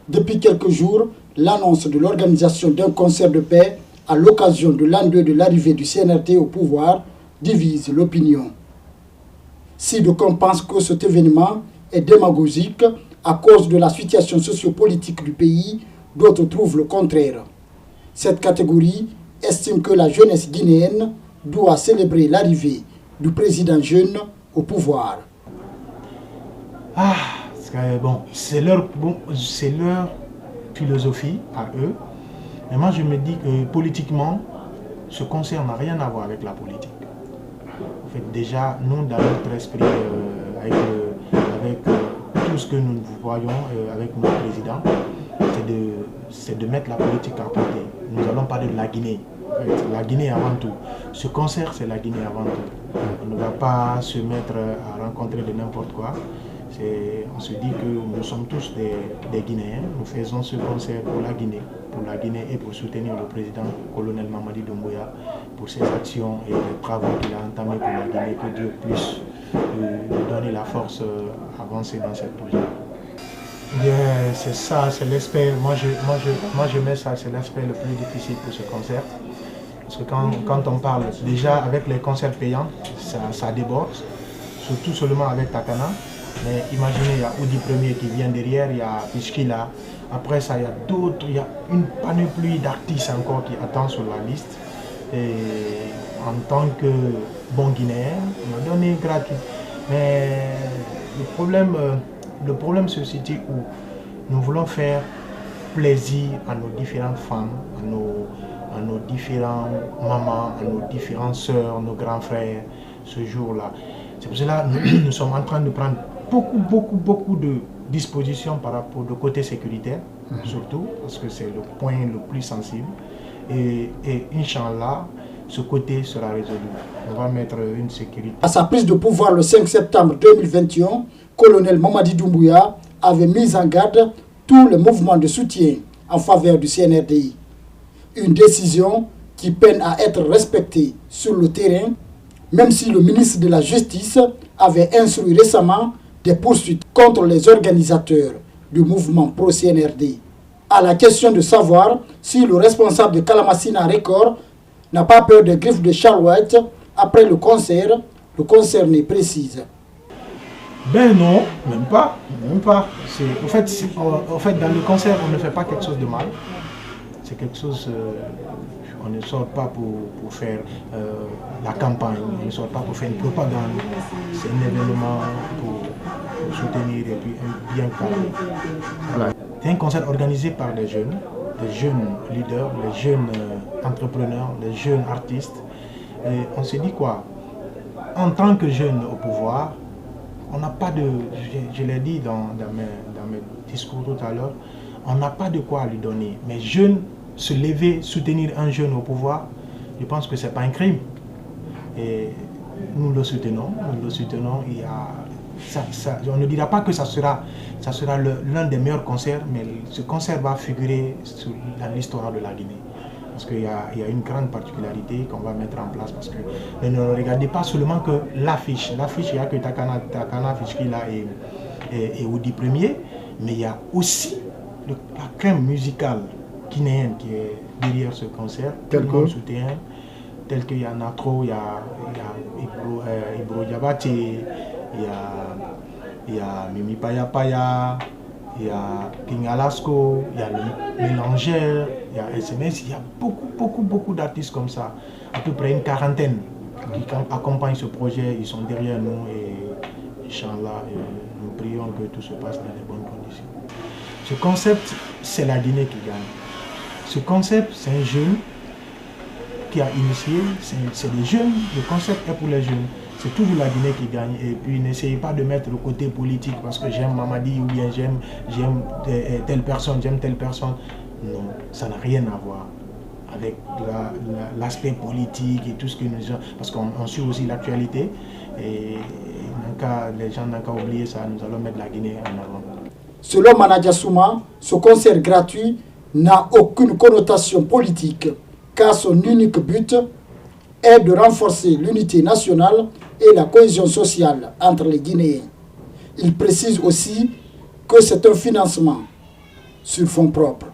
Depuis quelques jours, l'annonce de l'organisation d'un concert de paix à l'occasion de l'an 2 de l'arrivée du CNRD au pouvoir divise l'opinion. Si d'aucuns pensent que cet événement est démagogique à cause de la situation sociopolitique du pays, d'autres trouvent le contraire. Cette catégorie estime que la jeunesse guinéenne doit célébrer l'arrivée du président jeune au pouvoir. C'est leur philosophie à eux. Mais moi, je me dis que politiquement, ce concert n'a rien à voir avec la politique. En fait, déjà, nous, dans notre esprit, avec tout ce que nous voyons avec notre président, c'est de mettre la politique à côté. Nous allons parler de la Guinée. En fait, la Guinée avant tout. Ce concert, c'est la Guinée avant tout. On ne va pas se mettre à rencontrer de n'importe quoi. On se dit que nous sommes tous des Guinéens. Nous faisons ce concert pour la Guinée et pour soutenir le président colonel Mamadi Doumbouya pour ses actions et les travaux qu'il a entamés pour la Guinée, que Dieu puisse lui donner la force d'avancer dans ce projet. C'est ça, c'est l'aspect, moi je mets ça, c'est l'aspect le plus difficile pour ce concert. Parce que quand on parle, déjà avec les concerts payants, ça déborde, surtout seulement avec Takana. Mais imaginez, il y a Oudi Premier qui vient derrière, il y a Pichkila. Après ça, il y a d'autres, il y a une panoplie d'artistes encore qui attendent sur la liste. Et en tant que bon Guinéen, on a donné gratuit. Mais le problème se situe où nous voulons faire plaisir à nos différentes femmes, à nos différents mamans, à nos différentes sœurs, nos grands frères, ce jour-là. C'est pour cela que nous sommes en train de prendre beaucoup de dispositions par rapport au côté sécuritaire, surtout, parce que c'est le point le plus sensible. Et Inch'Allah, ce côté sera résolu. On va mettre une sécurité. À sa prise de pouvoir le 5 septembre 2021, colonel Mamadi Doumbouya avait mis en garde tous les mouvements de soutien en faveur du CNRDI. Une décision qui peine à être respectée sur le terrain, même si le ministre de la Justice avait instruit récemment des poursuites contre les organisateurs du mouvement pro-CNRD. À la question de savoir si le responsable de Kalamassina Record n'a pas peur des griffes de Charlotte après le concerné précise. Ben non, même pas. En fait, dans le concert, on ne fait pas quelque chose de mal. C'est quelque chose, on ne sort pas pour faire la campagne, on ne sort pas pour faire une propagande. C'est un événement pour soutenir et puis bien calme. Voilà. C'est un concert organisé par des jeunes leaders, les jeunes entrepreneurs, les jeunes artistes. Et on se dit quoi? En tant que jeunes au pouvoir, on n'a pas de, je l'ai dit dans mes discours tout à l'heure, on n'a pas de quoi lui donner. Mais jeunes, se lever, soutenir un jeune au pouvoir, je pense que ce n'est pas un crime. Et nous le soutenons. Il y a, on ne dira pas que ça sera l'un des meilleurs concerts, mais ce concert va figurer dans l'histoire de la Guinée. Parce qu'il y a une grande particularité qu'on va mettre en place. Parce que ne regardez pas seulement que l'affiche. L'affiche, il n'y a que Takana Fichkila et Oudi Premier, mais il y a aussi la crème musicale guinéenne qui est derrière ce concert. Tout le monde soutient. Tel qu'il y a Natro, il y a Ibro Diabate, il y a Mimi Paya Paya, il y a King Alasco, il y a le Mélangeur, il y a SMS, il y a beaucoup d'artistes comme ça, à peu près une quarantaine qui accompagnent ce projet, ils sont derrière nous et Inch'Allah, nous prions que tout se passe dans les bonnes conditions. Ce concept, c'est la Guinée qui gagne. Ce concept, c'est un jeune qui a initié, c'est des jeunes, le concept est pour les jeunes. C'est toujours la Guinée qui gagne. Et puis n'essayez pas de mettre le côté politique parce que j'aime Mamadi ou bien j'aime telle personne, j'aime telle personne. Non, ça n'a rien à voir avec l'aspect politique et tout ce que nous avons. Parce qu'on suit aussi l'actualité. Et les gens n'ont qu'à oublier ça, nous allons mettre la Guinée en avant. Selon Manadia Souma, ce concert gratuit n'a aucune connotation politique car son unique but est de renforcer l'unité nationale et la cohésion sociale entre les Guinéens. Il précise aussi que c'est un financement sur fonds propres.